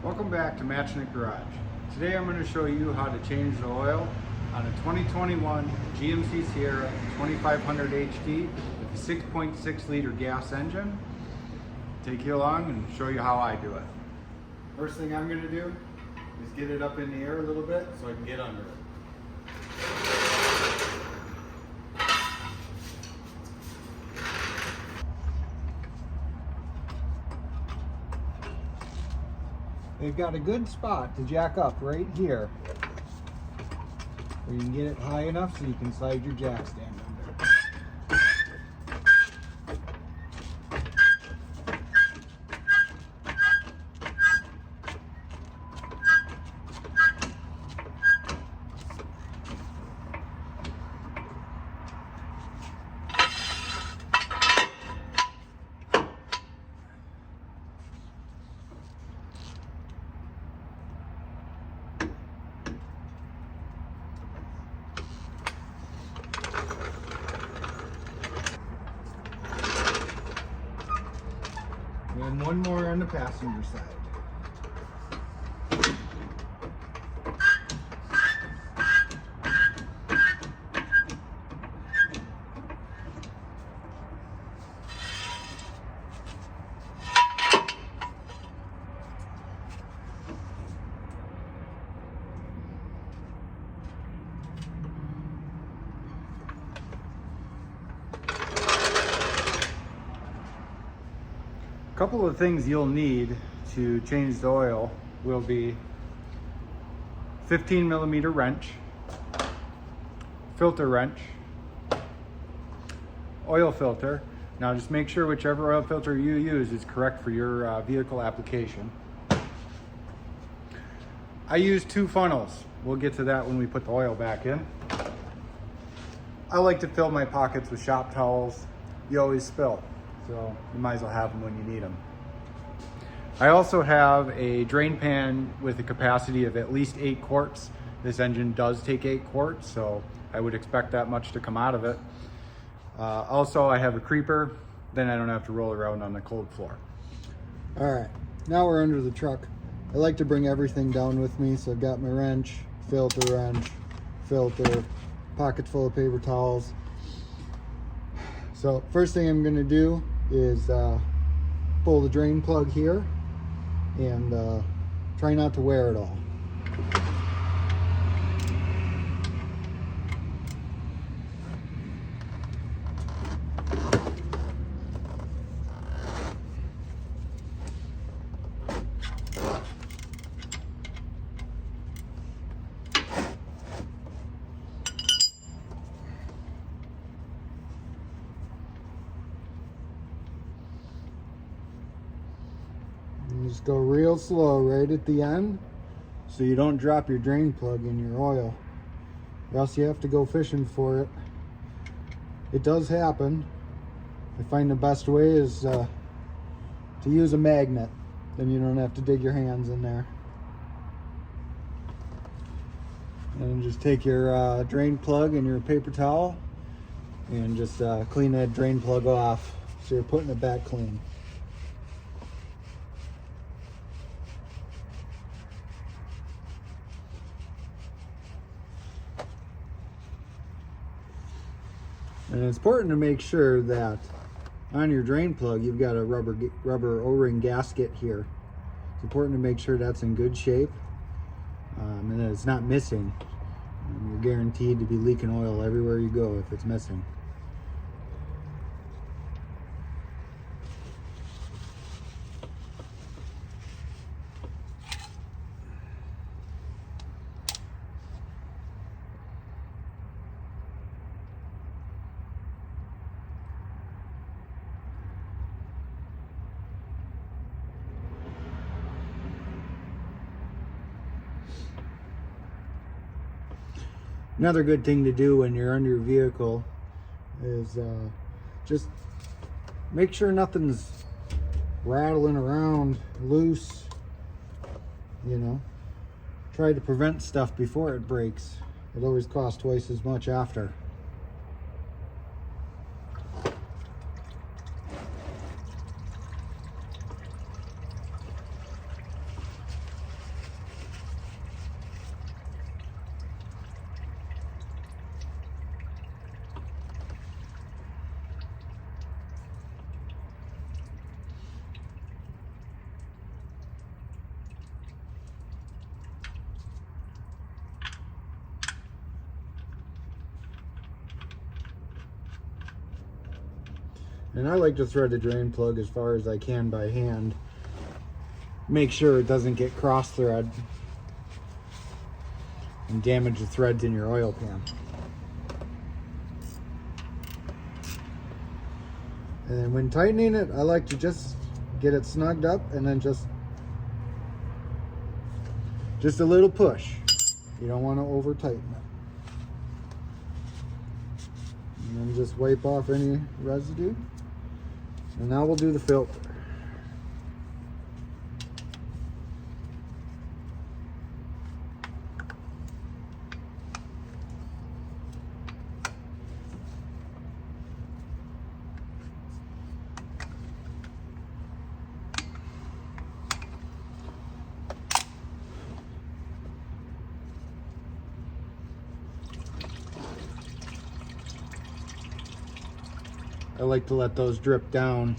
Welcome back to Machnik Garage. Today I'm going to show you how to change the oil on a 2021 GMC Sierra 2500 HD with a 6.6 liter gas engine. Take you along and show you how I do it. First thing I'm going to do is get it up in the air a little bit so I can get under it. They've got a good spot to jack up right here, where you can get it high enough so you can slide your jack stand under. And one more on the passenger side. A couple of things you'll need to change the oil will be 15 millimeter wrench, filter wrench, oil filter. Now just make sure whichever oil filter you use is correct for your vehicle application. I use 2 funnels. We'll get to that when we put the oil back in. I like to fill my pockets with shop towels. You always spill, so you might as well have them when you need them. I also have a drain pan with a capacity of at least 8 quarts. This engine does take 8 quarts, so I would expect that much to come out of it. Also, I have a creeper, then I don't have to roll around on the cold floor. All right, now we're under the truck. I like to bring everything down with me, so I've got my wrench, filter, pocket full of paper towels. So first thing I'm gonna do is pull the drain plug here and try not to wear it all. Just go real slow right at the end so you don't drop your drain plug in your oil, or else you have to go fishing for it. It does happen. I find the best way is to use a magnet, then you don't have to dig your hands in there. And just take your drain plug and your paper towel and just clean that drain plug off so you're putting it back clean. And it's important to make sure that on your drain plug you've got a rubber O-ring gasket here. It's important to make sure that's in good shape and that it's not missing. You're guaranteed to be leaking oil everywhere you go if it's missing. Another good thing to do when you're under your vehicle is just make sure nothing's rattling around loose, you know. Try to prevent stuff before it breaks. It always costs twice as much after. And I like to thread the drain plug as far as I can by hand. Make sure it doesn't get cross thread and damage the threads in your oil pan. And then when tightening it, I like to just get it snugged up and then just a little push. You don't want to over tighten it. And then just wipe off any residue. And now we'll do the filter. I like to let those drip down,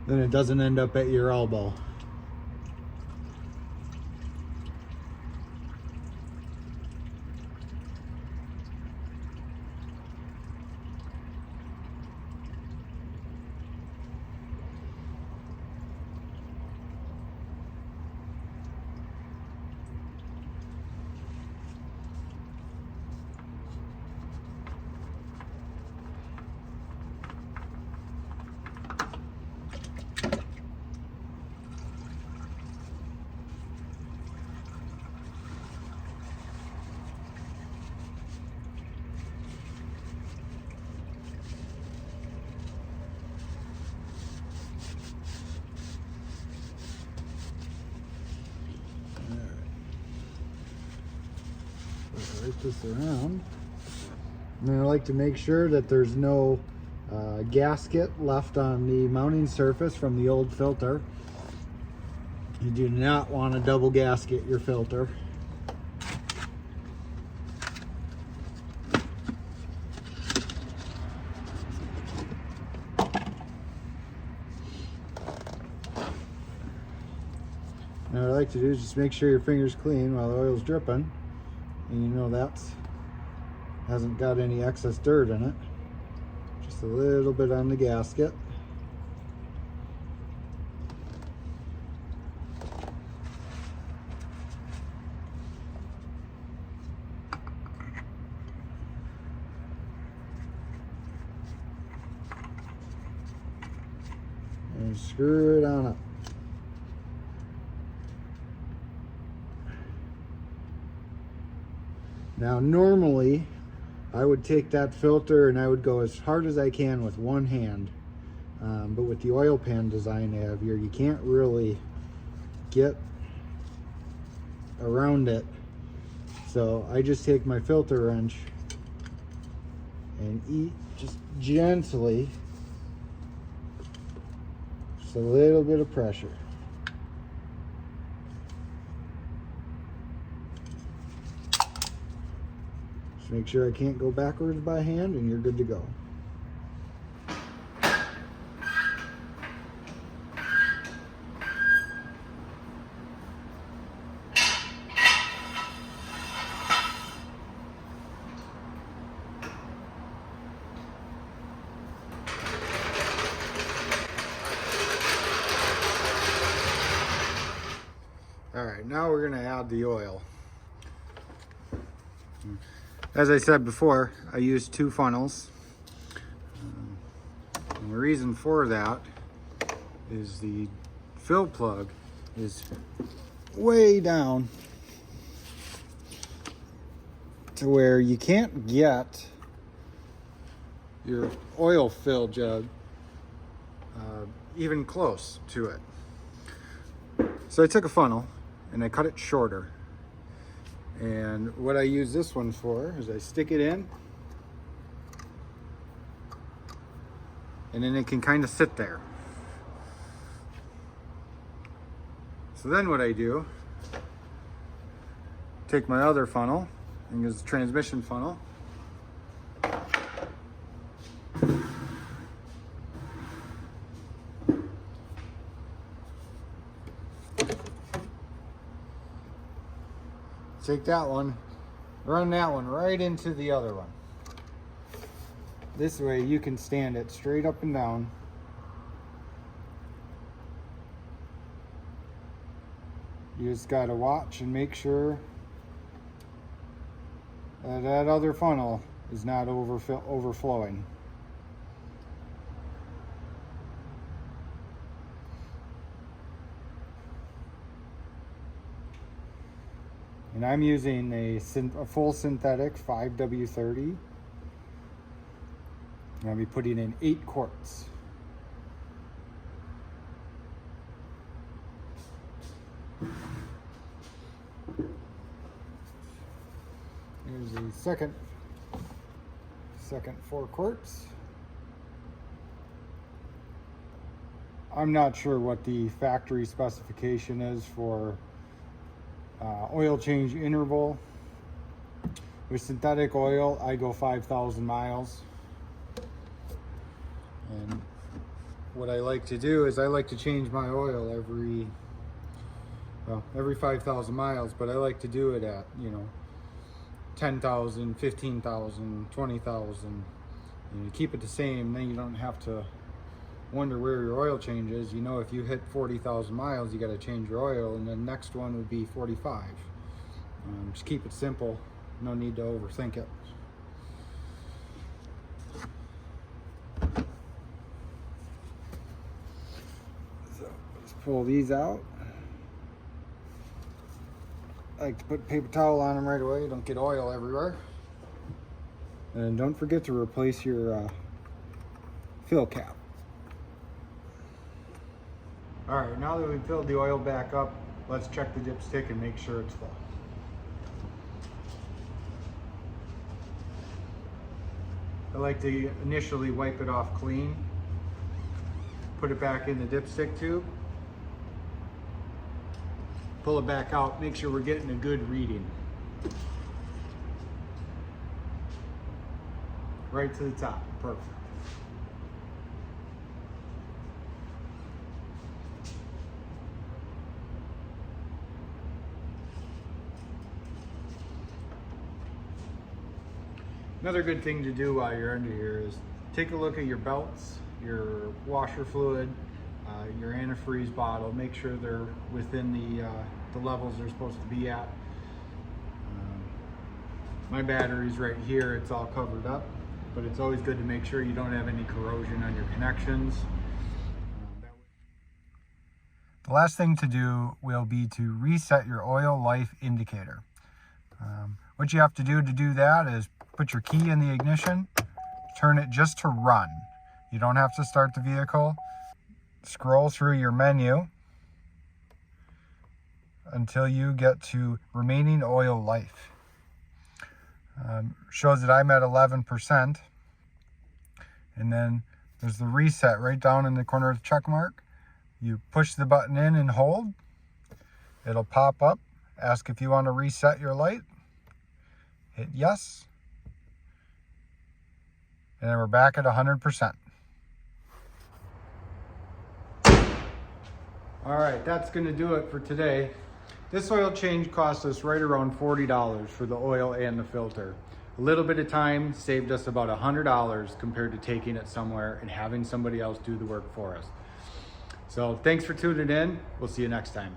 then it doesn't end up at your elbow. Wrap this around. And then I like to make sure that there's no gasket left on the mounting surface from the old filter. You do not want to double gasket your filter. Now what I like to do is just make sure your finger's clean while the oil's dripping. And you know that hasn't got any excess dirt in it. Just a little bit on the gasket. And screw it on up. Now normally I would take that filter and I would go as hard as I can with one hand, but with the oil pan design I have here, you can't really get around it. So I just take my filter wrench and just gently, just a little bit of pressure. Just make sure I can't go backwards by hand and you're good to go. All right, now we're gonna add the oil. As I said before, I use 2 funnels. And the reason for that is the fill plug is way down to where you can't get your oil fill jug even close to it. So I took a funnel and I cut it shorter. And what I use this one for is I stick it in and then it can kind of sit there. So then what I do, take my other funnel, and it's a transmission funnel, take that one, run that one right into the other one. This way you can stand it straight up and down. You just gotta watch and make sure that that other funnel is not overflowing. And I'm using a full synthetic 5W30. And I'll be putting in 8 quarts. Here's the second 4 quarts. I'm not sure what the factory specification is for oil change interval. With synthetic oil, I go 5,000 miles. And what I like to do is I like to change my oil every 5,000 miles, but I like to do it at, 10,000, 15,000, 20,000. You keep it the same, then you don't have to wonder where your oil change is. If you hit 40,000 miles, you got to change your oil, and the next one would be 45. Just keep it simple. No need to overthink it. So let's pull these out. I like to put paper towel on them right away. You don't get oil everywhere. And don't forget to replace your fill cap. All right, now that we've filled the oil back up, let's check the dipstick and make sure it's full. I like to initially wipe it off clean, put it back in the dipstick tube, pull it back out, make sure we're getting a good reading. Right to the top, perfect. Another good thing to do while you're under here is take a look at your belts, your washer fluid, your antifreeze bottle. Make sure they're within the levels they're supposed to be at. My battery's right here, it's all covered up, but it's always good to make sure you don't have any corrosion on your connections. The last thing to do will be to reset your oil life indicator. What you have to do that is put your key in the ignition, turn it just to run. You don't have to start the vehicle. Scroll through your menu until you get to remaining oil life. Shows that I'm at 11%. And then there's the reset right down in the corner of the check mark. You push the button in and hold. It'll pop up, ask if you want to reset your light. Hit yes. And then we're back at 100%. All right, that's gonna do it for today. This oil change cost us right around $40 for the oil and the filter. A little bit of time saved us about $100 compared to taking it somewhere and having somebody else do the work for us. So thanks for tuning in. We'll see you next time.